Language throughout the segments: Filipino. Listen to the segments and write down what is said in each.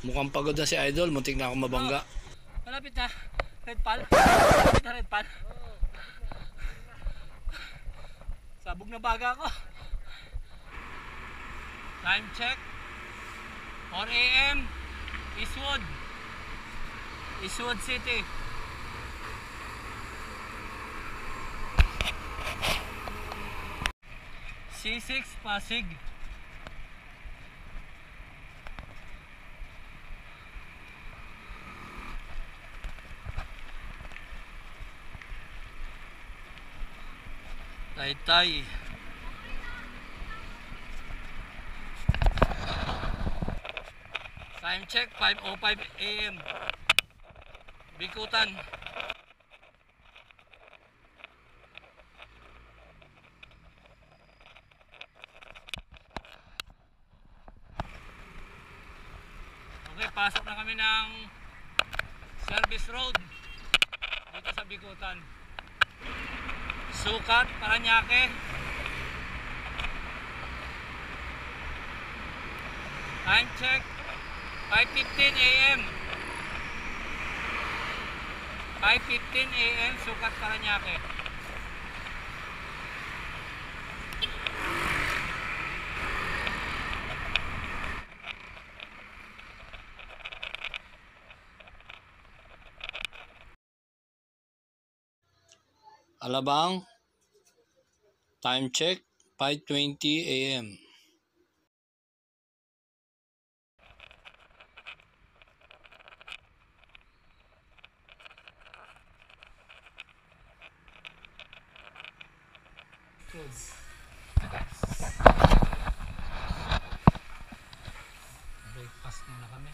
Mukhang pagod na si Idol, muntik na akong mabangga. Malapit na. Red pal. Malapit na red pal. Sabog na baga ko. Time check. 4 AM. Eastwood. Eastwood City. C6 Pasig. Taytay. Time check 5:05 AM. Bikutan. Okay, pasok na kami ng service road dito sa Bikutan. Sukat, Paranaque. Time check 5:15 AM. 5:15 AM, Sukat, Paranaque. Alabang, time check 5:20 AM. Close. Breakfast muna kami.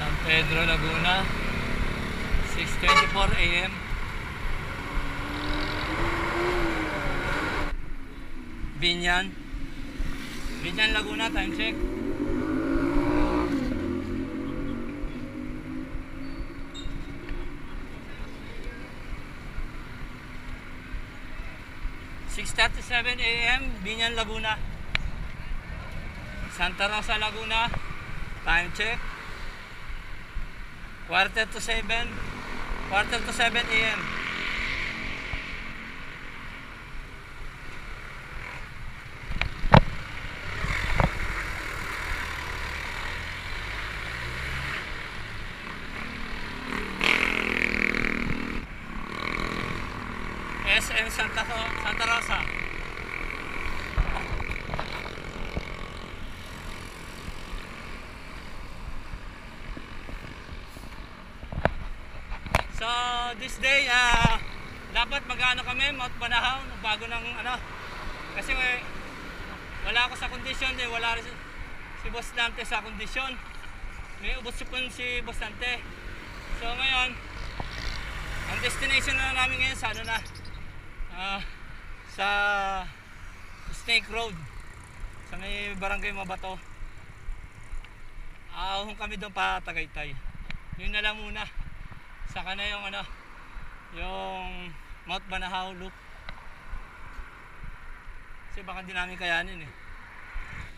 San Pedro, Laguna. 6:24 AM. Binyan, Laguna, time check. (6:37 AM) Binyan, Laguna. Santa Rosa, Laguna, time check. 7:45 AM. SM Santa Rosa. So this day dapat mag-ano kami, Mount Banahaw, bago ng ano, kasi wala ako sa kondisyon din, wala rin si Boss Dante sa kondisyon, may ubos si Boss Dante. So ngayon ang destination na namin ngayon sa ano na, sa Snake Road, sa may barangay Mabato. Ahon kami doon pa Tagaytay. Yun na lang muna. Saka na yung ano, yung Mount Banahaw loop. Kasi baka di namin kayanin eh.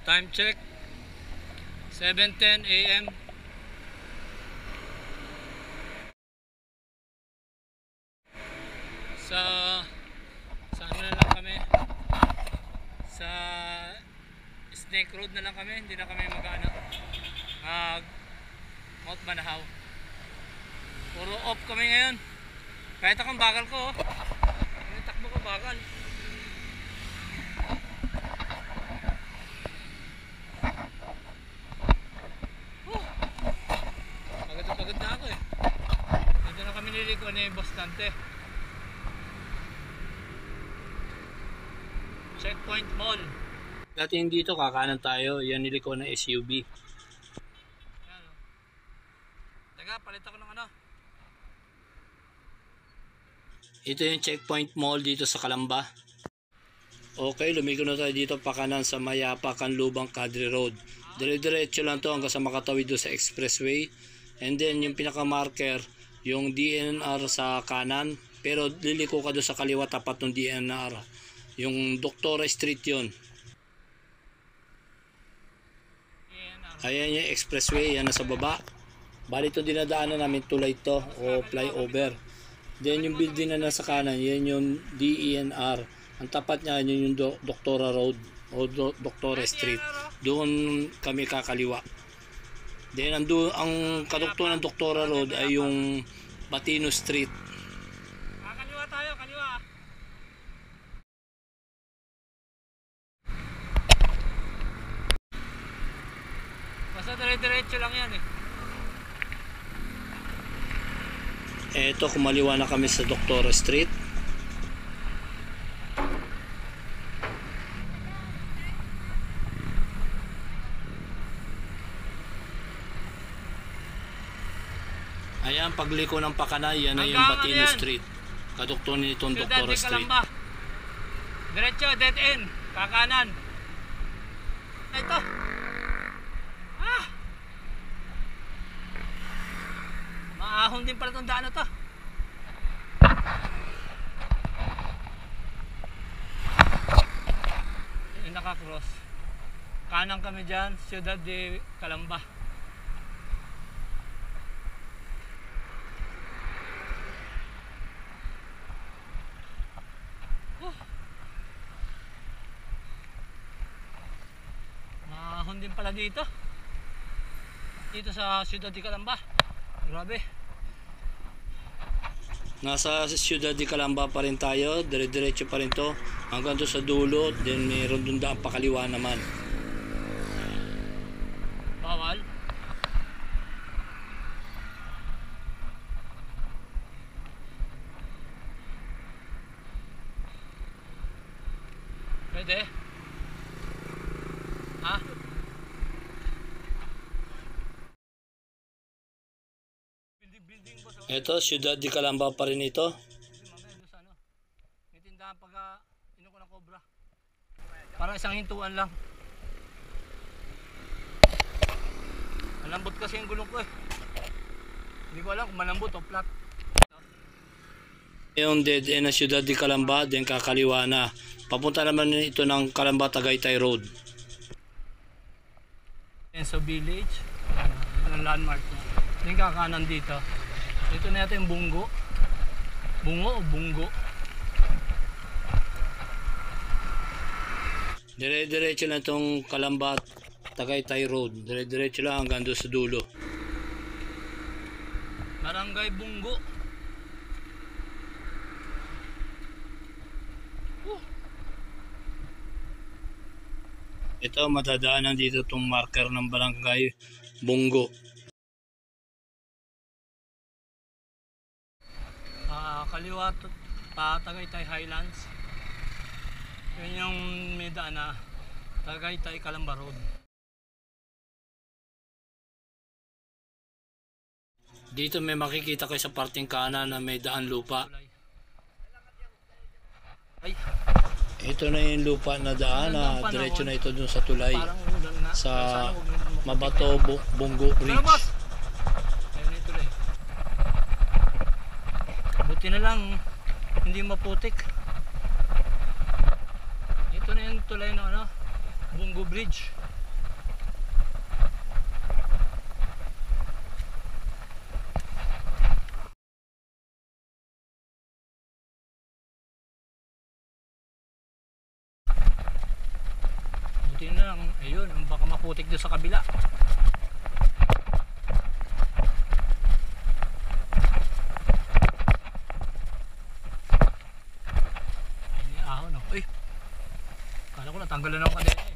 Time check 7:10 AM. Sa ano na lang kami, sa Snake Road na lang kami, hindi na kami mag-ano, Mount Banahaw. Puro off kami ngayon. Kahit akong bagal ko, yung takbo ko bagal. Pagod na ako eh. Dito na kami niliko ni Boss Dante. Checkpoint Mall. Dating dito, kakanan tayo. Yan niliko na SUV. Yan o. Teka, palit ako ng ano. Ito yung Checkpoint Mall dito sa Calamba. Okay, lumiko na tayo dito pakanan sa Mayapa, Canlubang, Cadre Road. Dire-diretso lang to hanggang sa makatawid doon sa expressway. And then yung pinaka-marker, yung DNR sa kanan, pero liliko ka doon sa kaliwa tapat ng DNR. Yung Doctora Street yun. Ayan yung expressway, yan nasa baba. Bali ito dinadaanan namin, tulay to o flyover. Then yung building na nasa kanan, yan yung DENR. Ang tapat niya, yun yung Doctora Road o Doctora Street. Doon kami kakaliwa. Then ang kadukto ng Doctora Road ay yung Batino Street. Kaliwa tayo, kaliwa. Basta dire-diretso lang yan eh. Eto, kumaliwa na kami sa Doctora Street. Ayan, pagliko ng Pakanay, yan na yung Batino Street. Kadukto nitong Doctora Street. Kalamba. Diretso, dead end. Kakanan. Ito. Ah! Maahon din pala itong daan na to. Yung nakakross. Kanan kami dyan, Ciudad de Calamba. Maahon din pala dito. Dito sa Ciudad de Calamba. Grabe. Nasa Ciudad de Calamba pa rin tayo, dire-diretso pa rin to hanggang to sa dulo, then mayroon doon daang pakaliwa naman. Bawal. Pwede. Ha? Building boss. Ito, Ciudad de Calamba pa rin ito. Mamaya doon sa ano. May tindahan pagka inuko ng cobra. Parang isang hintuan lang. Malambot kasi yung gulong ko eh. Hindi ko alam kung malambot o flat. Yung dead end na Ciudad de Calamba, then kakaliwa na. Papunta naman ito ng Calamba Tagaytay Road. Enso Village. Ang landmark na. Yung kakanan dito. Dito na yata yung Bungo. Bungo o Bungo? Dire-diretso lang itong Calamba Tagaytay Road. Dire-diretso lang hanggang doon sa dulo. Barangay Bungo. Ito, madadaanan dito itong marker ng Barangay Bungo. Kaliwa pa Tagaytay Highlands. Yun yung may daan na Tagaytay Calamba Road. Dito may makikita kayo sa parting kanan na may daan lupa. Ay, Ito na yung lupa na daan na diretso na ito dun sa tulay. parang ulan na. Sa Mabato Bungo Bridge. Ayun na yung tulay. Buti na lang hindi maputik. Ito na yung tulay na ano, Bungo Bridge. Buti na lang, ayun, baka maputik doon sa kabila. Ayun yung ahon, oh. Uy! Kala ko natanggalan ng kadena eh.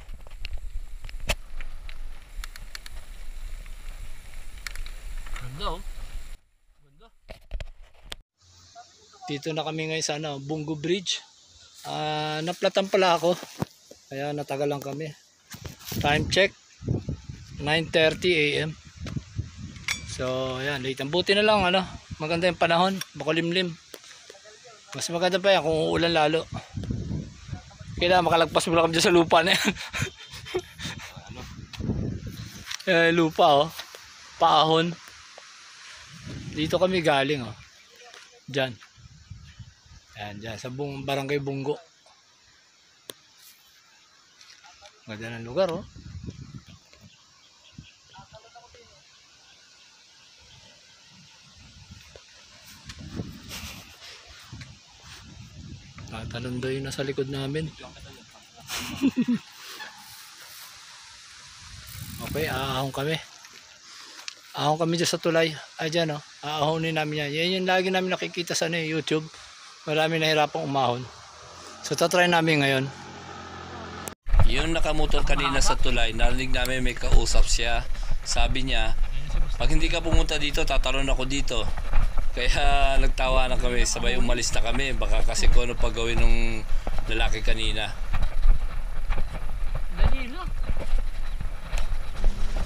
Ganda oh. Ganda. Dito na kami ngayon sa ano, Bungo Bridge. Naplatan pala ako. Kaya natagal lang kami. Time check 9:30 AM. So ayan, late. Buti na lang ano, maganda yung panahon, makulimlim. Mas maganda pa yan kung uulan lalo. Kailangan makalagpas mo lang kami dyan sa lupa na yan. Lupa oh. Paahon. Dito kami galing, oh. Diyan. Ayan, dyan. Sa barangay Bunggo. Ganda ng lugar, oh. Tatalon daw yung nasa likod namin. Okay, aahon kami. Ahon kami dyan sa tulay. Ay dyan, oh. Aahonin namin yan. Yan yung lagi namin nakikita sa YouTube. Marami nahirapang umahon. So tatry namin ngayon. Yung nakamotor kanina sa tulay, narinig namin may kausap siya. Sabi niya, pag hindi ka pumunta dito, tatalon ako dito. Kaya nagtawa na kami, sabay umalis na kami. Baka kasi kung ano pa gawin ng lalaki kanina. Dali lang.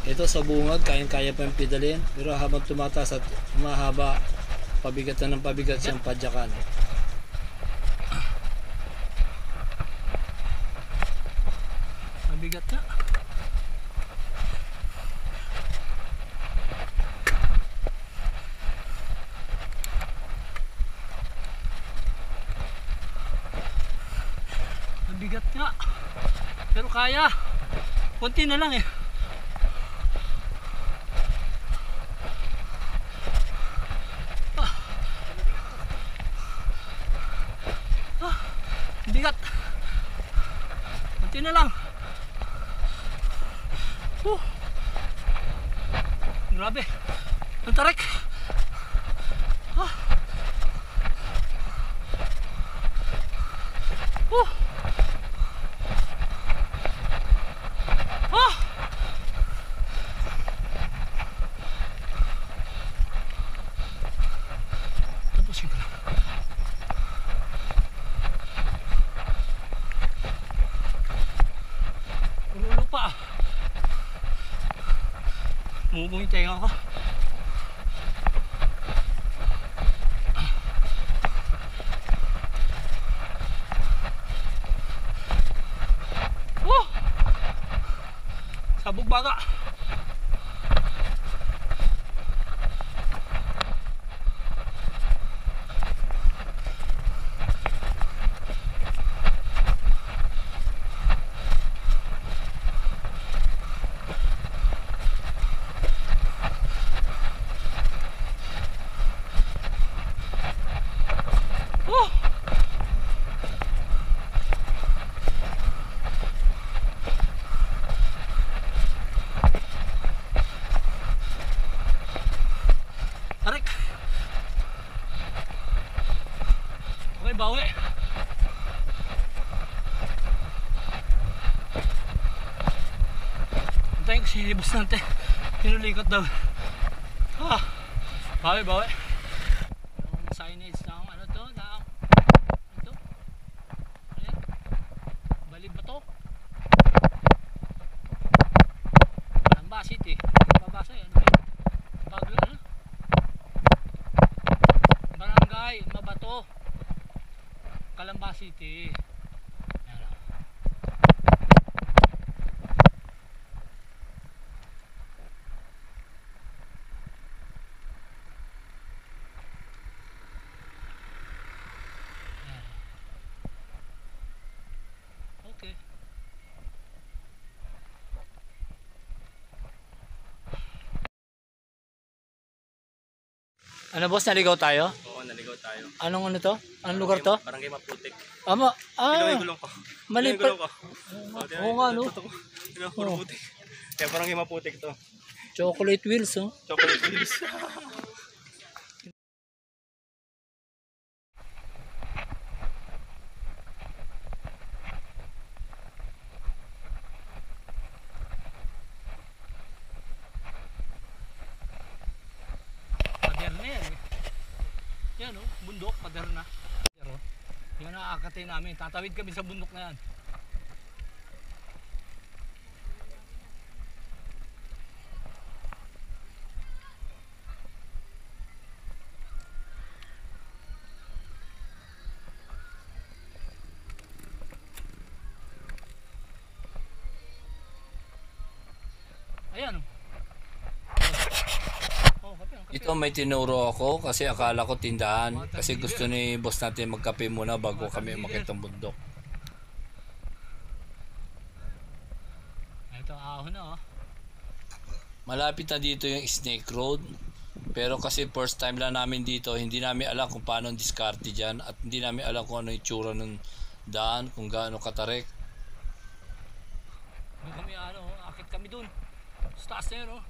Ito sa bungad, kayang-kaya pa yung pedalin. Pero habang tumataas at humahaba, pabigat na ng pabigat siyang padyakan. Mabigat na. Mabigat nga. Pero kaya. Kunti na lang eh. Bigat. Kunti na lang. Grabe. Ang tarik. Tapusin ko lang. Ulo pa. Mugong yung tenga ko. Sabog baga. Tarik. Okay, bawi. Antayin ko si boss natin. Pinulikot daw. Bawi, bawi. Yung signage ng ano to? Ito? Ayan. Balib ba to? Kalamba City. Babasa yan. Bago ano? Barangay Mabato, Calamba City. Ayan. Okay. Ano boss, naligaw tayo? Oo, naligaw tayo. Anong ano to? Anong lugar to? Barangay Maputik. Gulong ko. mali pa. ko. Oo nga, no? Puro putik. Kaya barangay Maputik to. Chocolate wheels, oh. Chocolate wheels. Paderna yan eh. Yan oh, bundok, paderna. Pero, yan ang aakatay namin. Tatawid kami sa bundok na yan. Ayan oh. Oh, kape, kape. Ito, Ito may tinuro ako kasi akala ko tindahan. Kasi gusto ni boss natin magkape muna bago kami umakyat ng bundok. Ito, ahon na oh. Malapit na dito yung Snake Road. Pero kasi first time lang namin dito, hindi namin alam kung paano ang diskarte dyan. At hindi namin alam kung ano yung tsura ng daan, kung gaano katarik. Doon kami akit kami doon. Sa taas na yun oh.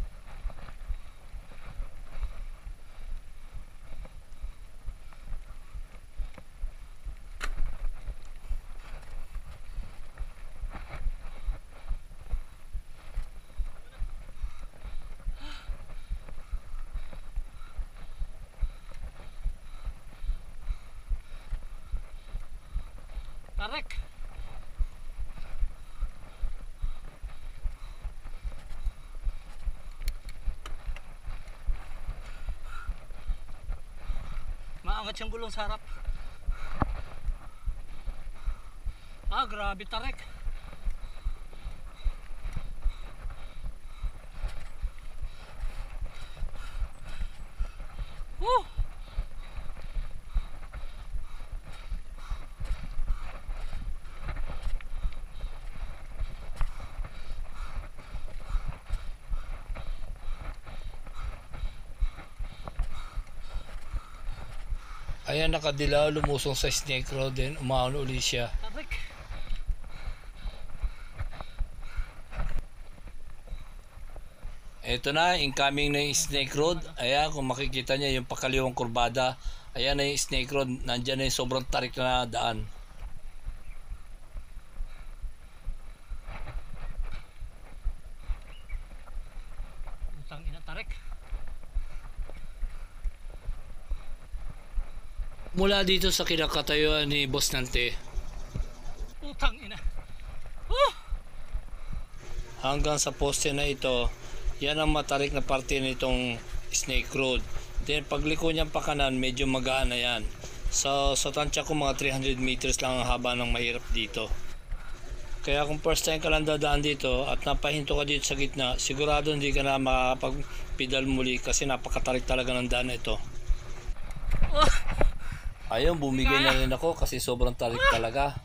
Tarik. Maangat siyang gulong sa harap. Grabe tarik. Woo! Ayan, nakadilaw, lumusong sa Snake Road din, umahon uli siya. Tarik. Ito na, incoming na yung Snake Road. Ayan, kung makikita niya yung pakaliwang kurbada. Ayan na yung Snake Road, nandyan na yung sobrang tarik na daan. Utang ina tarik. Mula dito sa kinakatayuan ni Boss Nante Utang ina. hanggang sa poste na ito, yan ang matarik na parte nitong Snake Road. Then pagliko niyan pa kanan, medyo magaan na yan. So sa tansya ko mga 300 meters lang ang haba ng mahirap dito. Kaya kung first time ka lang dadaan dito at napahinto ka dito sa gitna, sigurado hindi ka na makakapag-pedal muli kasi napakatarik talaga ng daan na ito. Ayun, bumigay na rin ako kasi sobrang tarik talaga.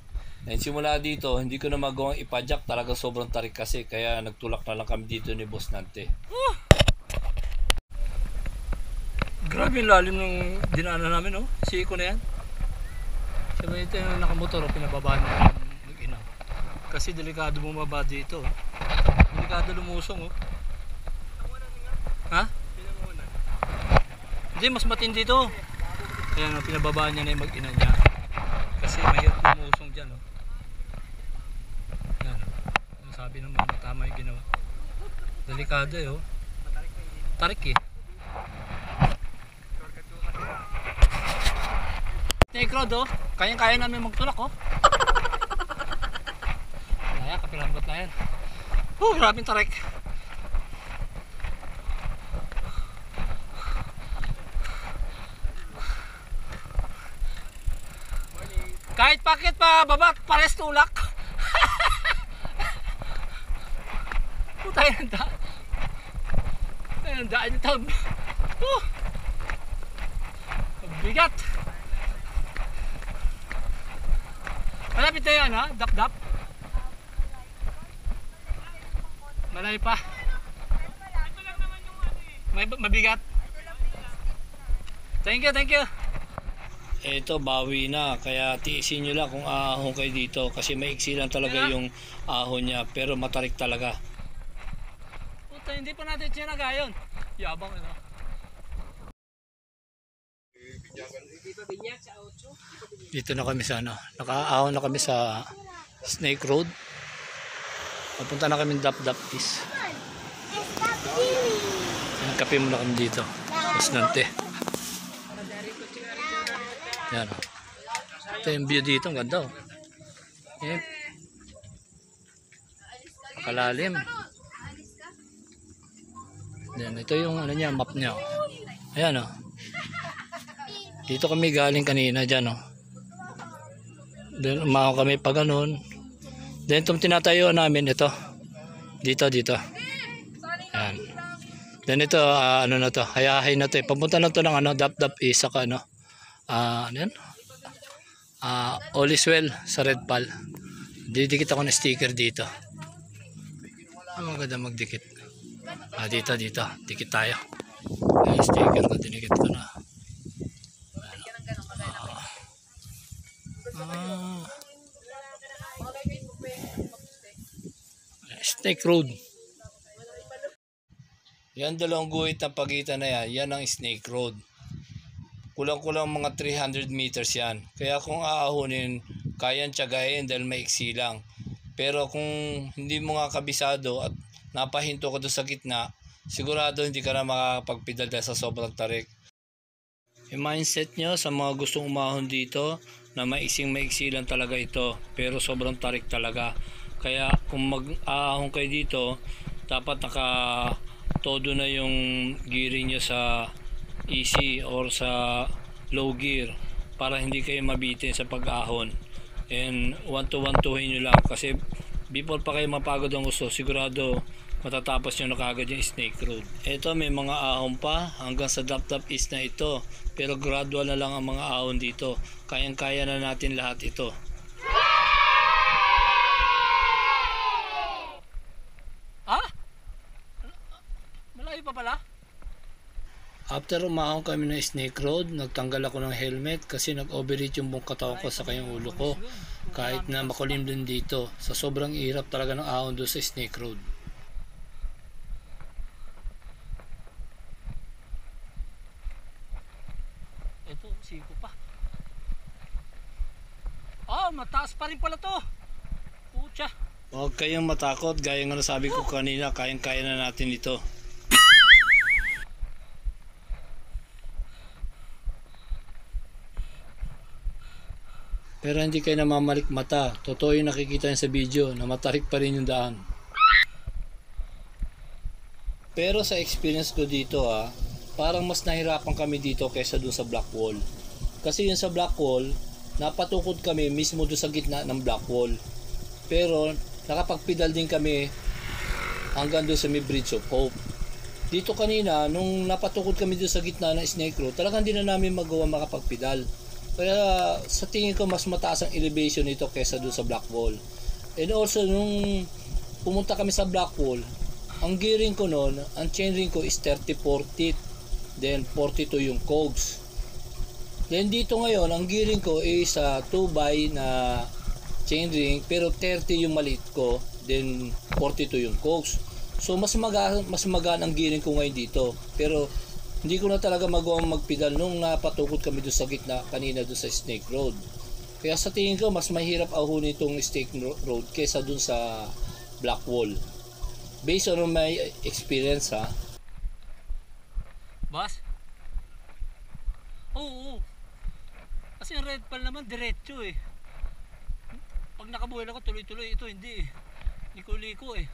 And simula dito, hindi ko na magawang ipadyak, talaga sobrang tarik kasi, kaya nagtulak na lang kami dito ni Boss Nante. Grabe yung lalim ng dinaanan namin oh. Siko na yan. Sabi ito yung nakamotor oh, pinababa niya yung mag-ina. Kasi delikado bumaba dito oh. Delikado lumusong oh. Ha? Hindi, mas matindi dito. Ayan oh, pinababa niya na yung mag-ina niya. Kasi mahirap lumusong dyan oh. Yan oh. Sabi ng mama, tama yung ginawa. Delikado eh oh. Tarik eh. Snake Road oh, kayang-kaya namin magtulak oh. Kaya, kapilambot na yan. Grabing tarik. Kahit pakit pa baba, pares tulak. Putay ng daan. Putay ng daan ito. Bigat. Malapit na yan ha, dap-dap. Malay pa. Mabigat. Thank you, thank you. Ito, bawi na, kaya tiisin nyo lang kung aahon kayo dito kasi maiksi lang talaga yung ahon niya, pero matarik talaga. Puta, hindi pa natin sinagayon. Yabang ito. Dito na kami sa nakaahon na kami sa Snake Road. Papunta na kami dap-dap is. Kape muna kami dito. Mas nante. Yan oh. Ito yung view dito, ang ganda oh. Eh, makalalim. Yan, ito yung ano niya, map niya oh. Ayan oh. Dito kami galing kanina dyan oh. Then umaho kami pa ganun. Then itong tinatayuan namin ito. Dito. Ayan. Then ito, ano na to, hayahay na to. Papunta na to ng ano, Dap-Dap East, saka ano, ano yan? All is well sa Red Pal. Didikit ako ng sticker dito. Maganda magdikit. Dito, dikit tayo. Yung sticker ko, dinikit ko na. Snake Road. Yan dalawang guhit na pagitan na yan ang Snake Road. Kulang-kulang mga 300 meters yan. Kaya kung aahunin, kayang tiyagain dahil maiksi lang. Pero kung hindi mo nga kabisado at napahinto ka doon sa gitna, sigurado hindi ka na makakapagpedal dahil sa sobrang tarik. Yung mindset nyo sa mga gustong umahon dito, na maiksi lang talaga ito. Pero sobrang tarik talaga. Kaya kung mag-aahon kayo dito, dapat todo na yung gearing nyo sa easy or sa low gear para hindi kayo mabitin sa pag-ahon. And 1-2-1-2 nyo lang kasi before pa kayo mapagod ang gusto, sigurado matatapos nyo na kagad yung Snake Road. Ito may mga ahon pa hanggang sa Dap-Dap East na ito, pero gradual na lang ang mga ahon dito. Kayang-kaya na natin lahat ito. Malayo pa pala? After umahon kami ng Snake Road, nagtanggal ako ng helmet kasi nag-overheat yung buong katawan ko sa kayong ulo ko. Kahit na makulim din dito, sa sobrang hirap talaga ng ahon doon sa Snake Road. Ito, siko pa. Mataas pa rin pala to. Pucha. Huwag kayong matakot, gaya nga nasabi ko kanina, kayang-kaya na natin ito. Pero hindi kayo namamalik mata. Totoo yung nakikita niyo sa video na matarik pa rin yung daan. Pero sa experience ko dito parang mas nahirapan kami dito kaysa doon sa Black Wall. Kasi yun sa Black Wall, napatukod kami mismo doon sa gitna ng Black Wall. Pero nakapagpedal din kami hanggang doon sa may Bridge of Hope. Dito kanina, nung napatukod kami doon sa gitna ng Snake Road, talagang hindi na namin magawa makapagpedal. Kaya sa tingin ko mas mataas ang elevation nito kaysa doon sa Black Wall. And also nung pumunta kami sa Black Wall, ang gearing ko noon, ang chainring ko is 30-40, then 42 yung cogs. Then dito ngayon, ang gearing ko is 2x na chainring, pero 30 yung maliit ko, then 42 yung cogs. So mas magaan ang gearing ko ngayon dito. Pero hindi ko na talaga magawang magpedal nung napatukod kami doon sa gitna kanina doon sa Snake Road. Kaya sa tingin ko mas mahirap ahunin itong Snake Road kaysa doon sa Black Wall. Based on my experience Boss? Oo. Kasi yung Red Pal naman diretso eh. Pag nakabuhay ako tuloy-tuloy, ito hindi eh. Liko-liko eh.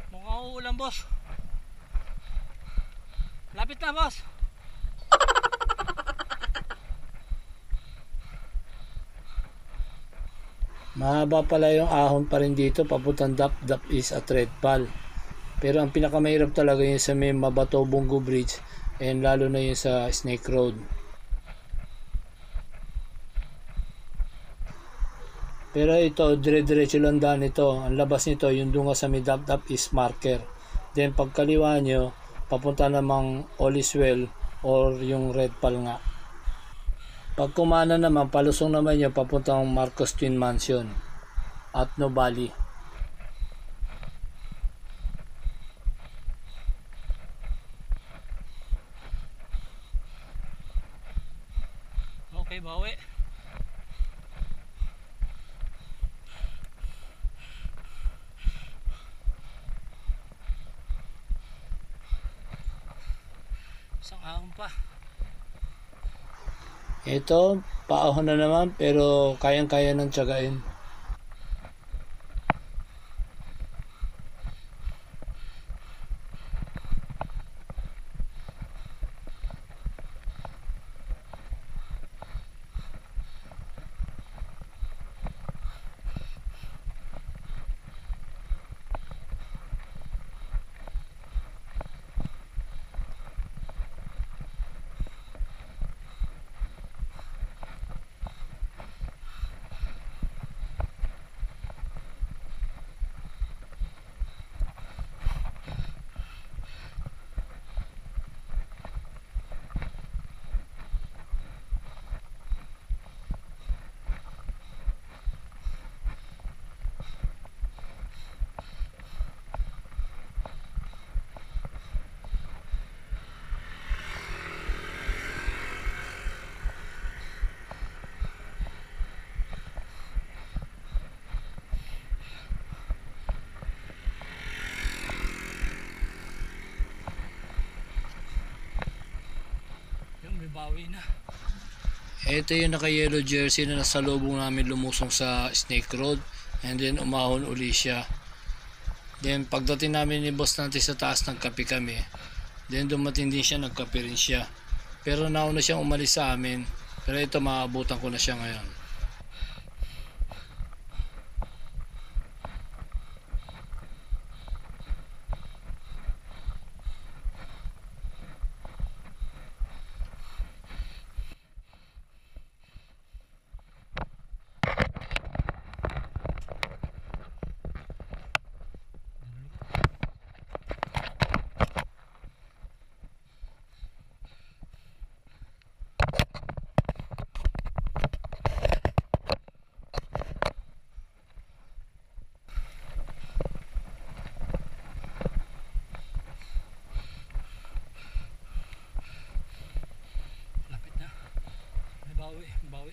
Mukhang uulan, boss. Lapit na, boss. Mahaba pala yung ahon pa rin dito papuntang Dap-Dap East at Red Pal. Pero ang pinakamahirap talaga yung sa may Mabato Bungo Bridge and lalo na yung sa Snake Road. Pero ito, dire-diretso lang daan ito. Ang labas nito, yung dunga sa may Dap-Dap East marker. Then pagkaliwa nyo, papunta namang All is Well or yung Red Pal nga. Pag kumana naman, palusong naman yun papuntang Marcos Twin Mansion at No Valley. Okay, bawi. Isang ahon pa. Ito, paahon na naman pero kayang-kaya ng tiyagain. Yung may bawi na. Ito yung naka-yellow jersey na nasa lubong namin lumusong sa Snake Road and then umahon uli siya. Then pagdating namin ni boss natin sa taas, nagkape kami. Then dumating din siya, nagkape rin siya. Pero nauna siyang umalis sa amin. Pero ito, maabutan ko na siya ngayon. Lapit na. May bawi, may bawi.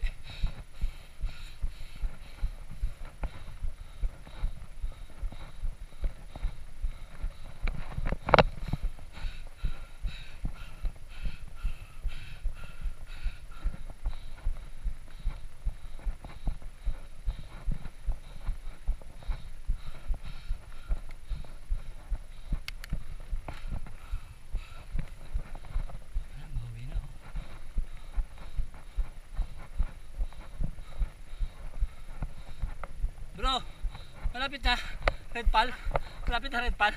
Ayan, bawi na. Bro, malapit na. Red Pal. Malapit na Red Pal.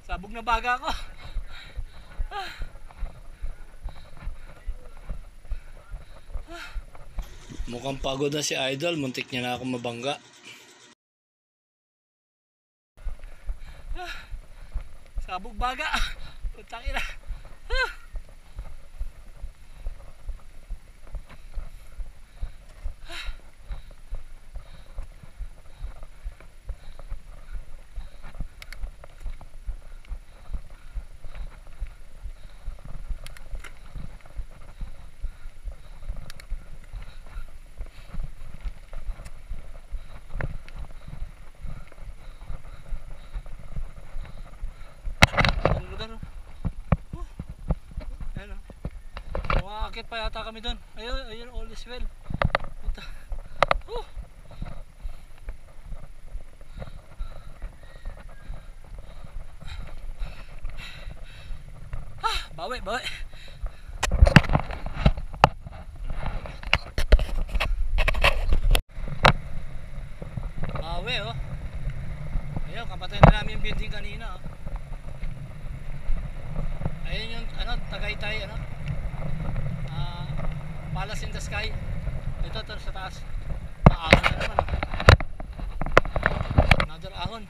Sabog na baga ako. Mukhang pagod na si Idol, muntik niya na ako mabangga. Sabog baga. Putang ina. Ang lugar. Ayan o. Umaakit pa yata kami doon. Ayun, ayun, all is well. Puta. Bawi, bawi. Bawi oh. Ayun, kapatay na namin yung building kanina oh. Ayun yung ano, Tagaytay ano. Palace in the Sky. Ito sa taas. Ahon na naman oh. Another ahon.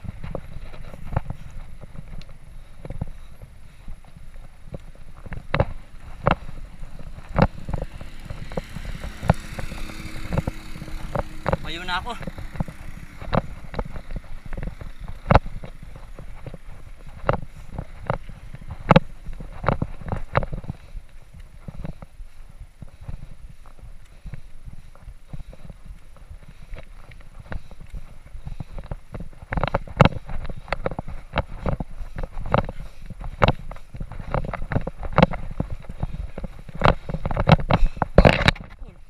Tumayo na ako.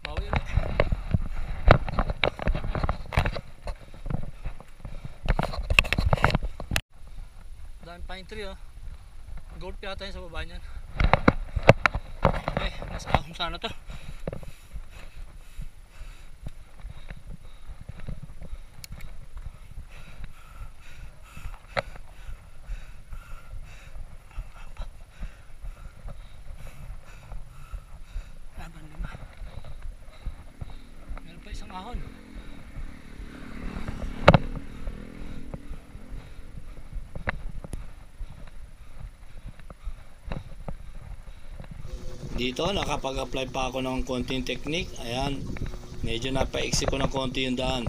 Bawi ulit. Daming pine tree oh. Gold yata yun sa baba niyan. Okay, nasa ahon sana to. Laban 5. Meron pa isang ahon. Dito nakapag-apply pa ako ng konting technique. Ayan, medyo napaiksi ko ng konti yung daan.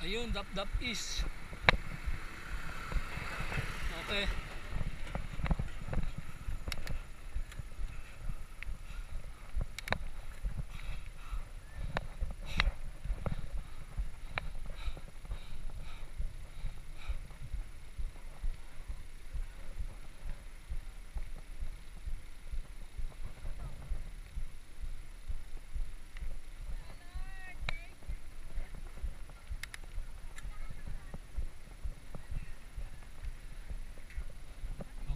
Ayun, Dap is. Okay.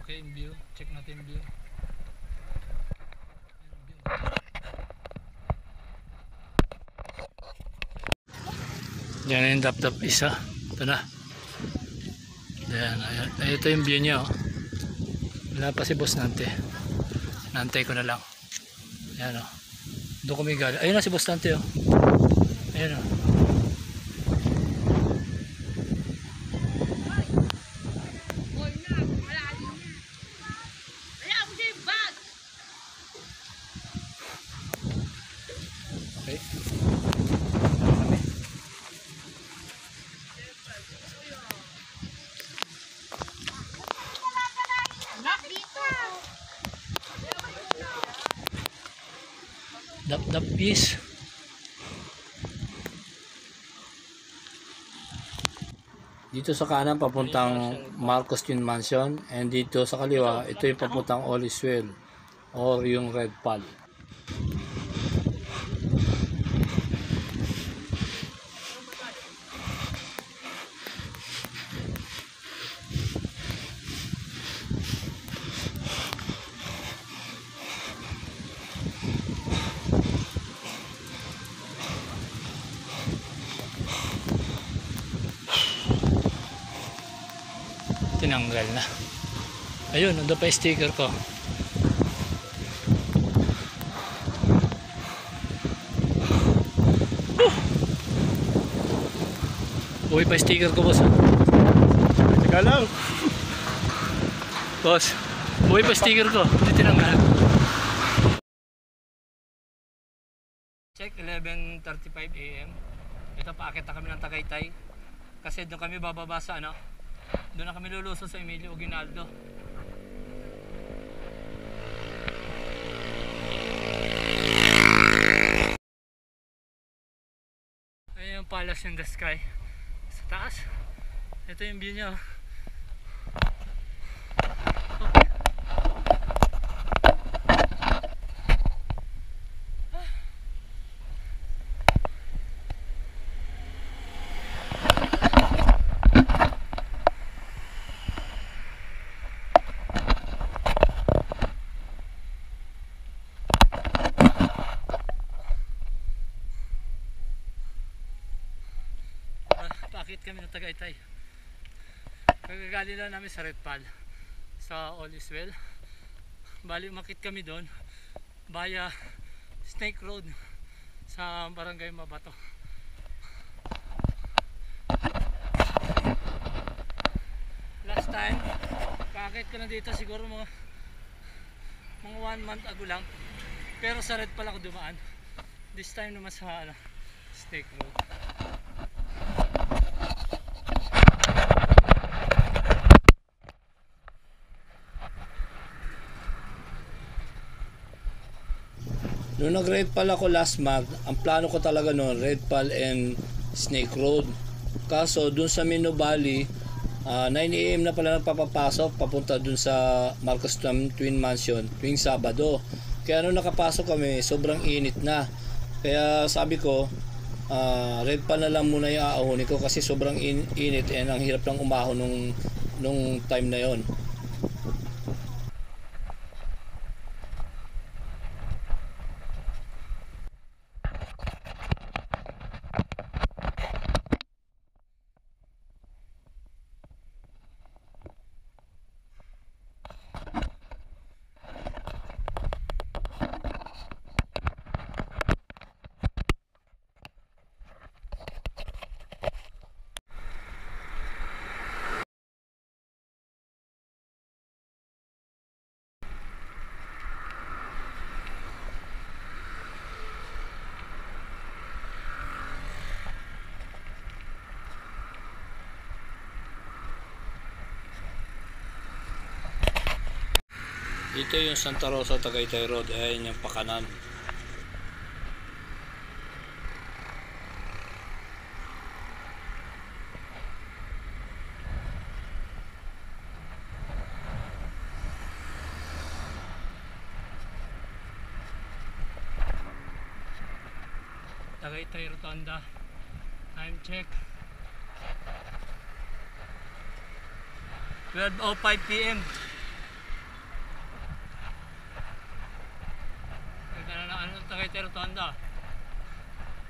Okay, yung view. Check natin yung view. Yan yung Dap isa. Ito na. Yan, ayan. Ito yung view niya. Oh. Wala pa si boss Nante. Nantay ko na lang. Ayan o. Oh. Doon kami galing. Ayun na si boss Nante o. Oh. Ayan o. Oh. Okay. Dap is. Dito sa kanan papuntang Marcos Tin Mansion, and dito sa kaliwa ito yung papuntang Oliswell or yung Red Pal. Tinanggal na. Ayun, nandun pa yung sticker ko. Uwi pa sticker ko, boss. Teka lang. Boss, uwi pa sticker ko. Hindi tinanggal. Check, 11:35 AM. Ito, paakit na kami ng Tagaytay. Kasi doon kami bababa sa ano. Doon na kami lulusot sa Emilio Aguinaldo. Ayun yung Palace in the Sky. Sa taas. Ito yung view niya. Paakit kami ng Tagaytay. Kagagali lang namin sa Red Pal, sa All Is Well. Bali umakit kami doon via Snake Road sa Barangay Mabato. Last time paakit ko na dito siguro mga 1 month ago lang, pero sa Red Pal ako dumaan. This time naman sa Snake Road. Noong nag-Red Pal ako last month, ang plano ko talaga noon, Red Pal and Snake Road. Kaso dun sa Mino Valley, 9 AM na pala nagpapapasok papunta dun sa Marcos Twin Mansion tuwing Sabado. Kaya nung nakapasok kami, sobrang init na. Kaya sabi ko, Red Pal na lang muna yung aahunin ko kasi sobrang init and ang hirap lang umahon nung time na yon. Ito yung Santa Rosa Tagaytay Road, ayan yung pakanan. Tagaytay Rotonda. Time check. 12:05 PM. Tagaytay Rotonda.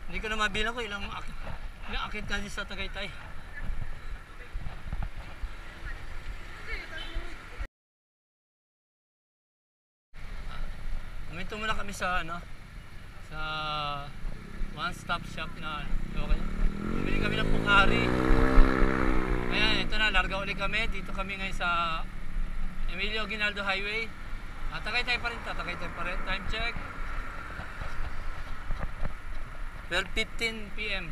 Hindi ko na mabilang ko ilang akit kasi sa Tagaytay. Uminto muna kami sa sa one stop shop na okay. Bumili kami ng pukari. Ayan, ito na, larga ulit kami. Dito kami ngayon sa Emilio Aguinaldo Highway. Tagaytay pa rin, Tagaytay pa rin. Time check. 12:15 PM.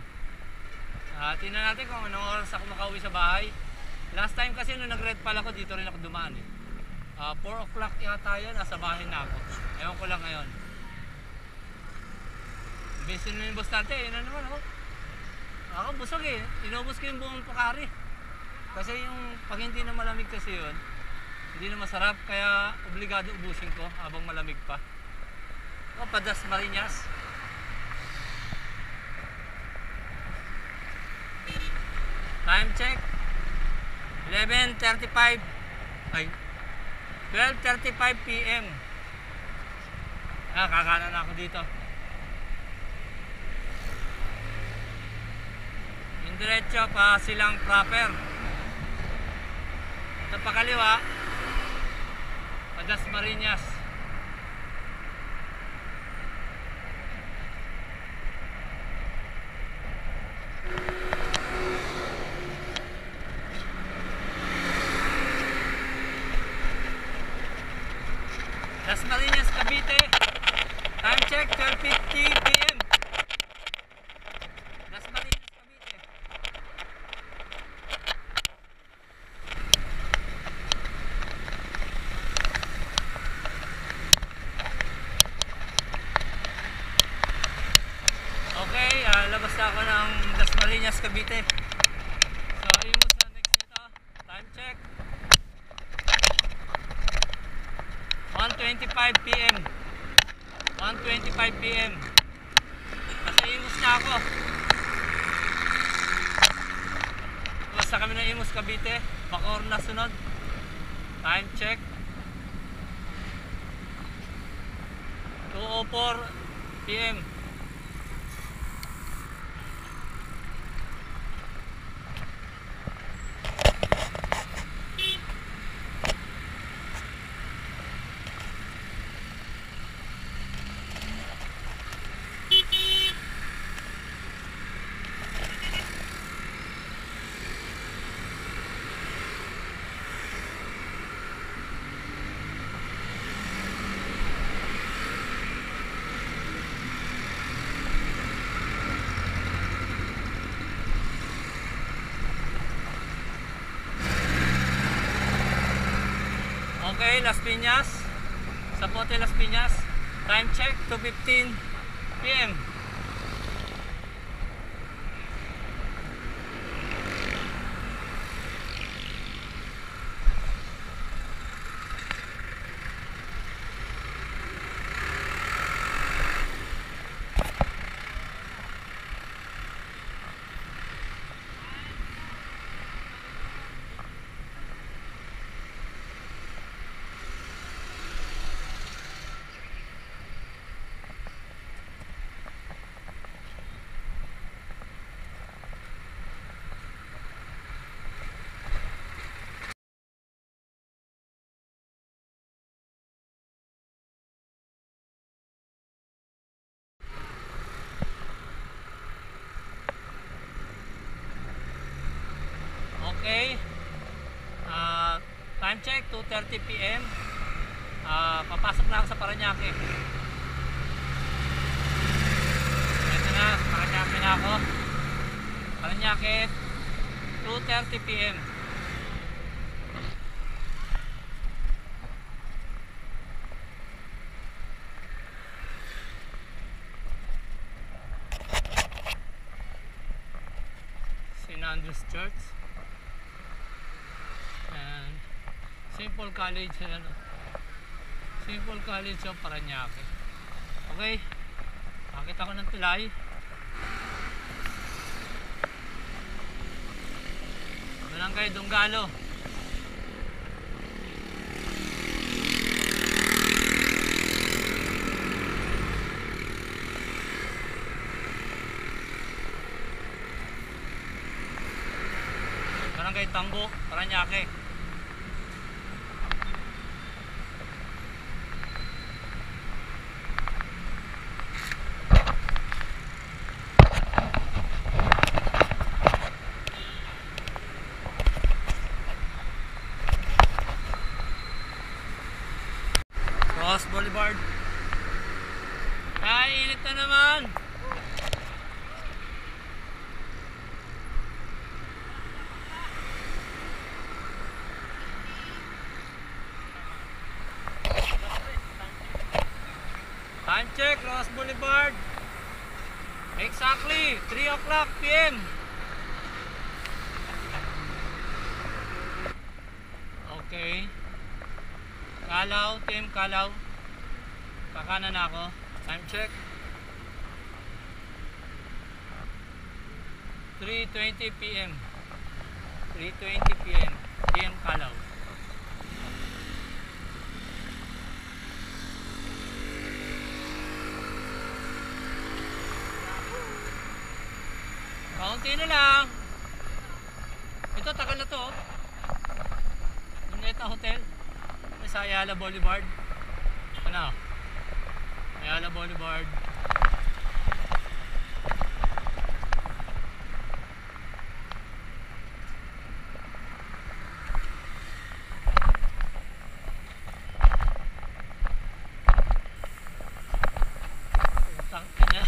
Tingnan natin kung anong oras ako makauwi sa bahay. Last time kasi nung nag-Red Pal ako, dito rin ako dumaan 4 o'clock yata yun, nasa bahay na ako. Ewan ko lang ngayon. Busy na yung boss natin, yun na naman ako. Ako busog inubos ko yung buong Pukari. Kasi yung pag hindi na malamig kasi yun, hindi na masarap, kaya obligado ubusin ko habang malamig pa. Padas Marinas. Time check 11:35 ay 12:35 PM. Kakanan na ako dito. Yung diretso pa silang proper. Ito pa kaliwa, Padas Marinas. lalabas na ako ng Dasmariñas, Cavite. So, Imus na next nito. Time check. 1:25 PM. 1:25 PM. Nasa Imus na ako. Basta kami ng Imus, Cavite. Bacoor na sunod. Time check. 2:04 PM. Okay, Las Piñas. Zapote, Las Piñas. Time check, 2:15 PM. Okay. Time check, 2:30 PM. Papasok na ako sa Parañaque. Ito na, Parañaque na ako. Parañaque, 2:30 PM. St. Andrew's Church. And Simple College, ano? Simple College of Parañaque. Okay. Nakita ko ng tulay. Barangay Dunggalo. Barangay Tambo, Parañaque. Ross Boulevard. Ay, init na naman. Time check, Ross Boulevard. Exactly 3 o'clock PM. Okay. Kalaw, Team Kalaw. Kakanan ako. Time check. 3:20 PM. 3:20 PM. Team Kalaw. Kaunti na lang. Ito, tagal na to. Luneta Hotel. Sa Ayala Boulevard. Ano? Ayala Boulevard. Utang niya.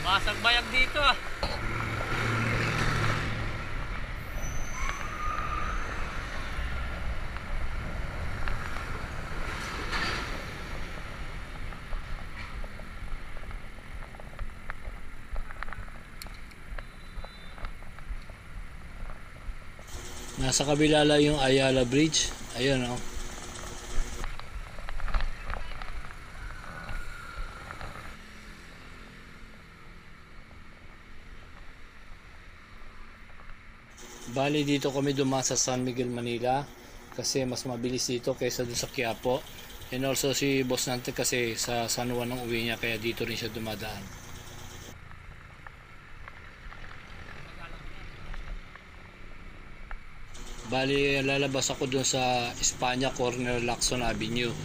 Basag bayag dito ah. Nasa kabila lang yung Ayala Bridge. Ayun oh. Bali dito kami dumaan sa San Miguel, Manila kasi mas mabilis dito kaysa dun sa Quiapo. And also si Boss Nante kasi sa San Juan ang uwi niya kaya dito rin siya dumadaan. Bali lalabas ako dun sa Espanya corner Lacson Avenue.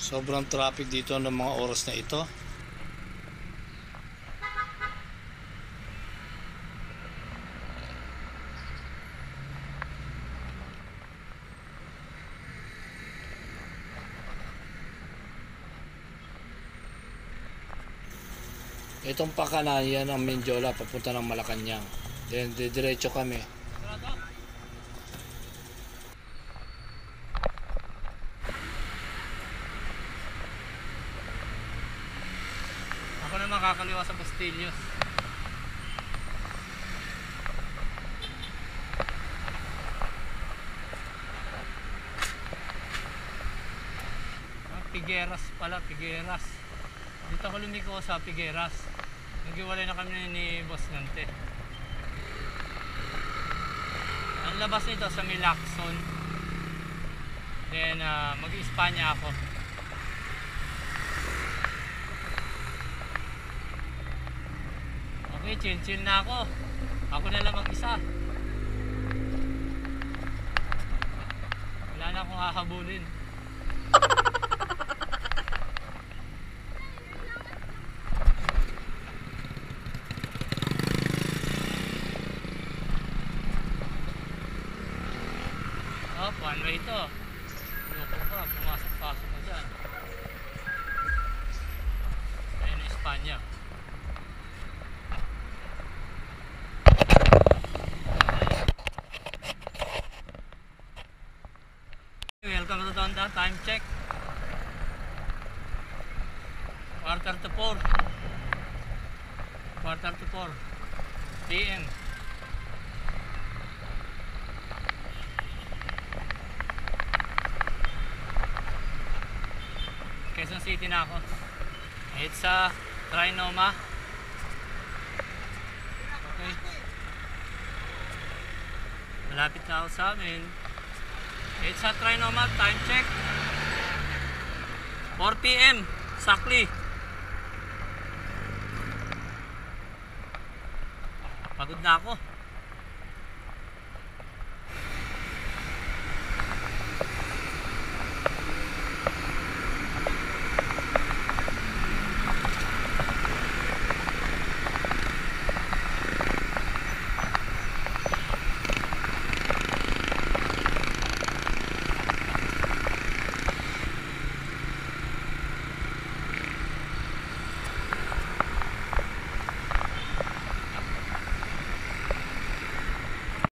Sobrang traffic dito ng mga oras na ito. Itong pakanan yan ang Mindiola papunta ng Malacanang. Then diretso kami. Ako na makakaliwa sa Bastillos. Figueras pala, Figueras. Dito ako lumiko sa Figueras. Naghiwalay na kami ni Boss Nante. Ang labas nito sa Milacson. Then mag-Espanya ako. Okay, chill na ako. Ako na lang mag-isa. Wala na akong hahabulin. Oh, one way ito. Loko ka, pumasok-pasok ka dyan. Ayun na Espanya. Welcome to Tonda, time check. 3:45. 4:45 PM. Quezon City na ako. It's sa Trinoma. Okay. Malapit na ako sa amin. It's sa Trinoma, time check. 4 PM, exactly. Pagod na ako.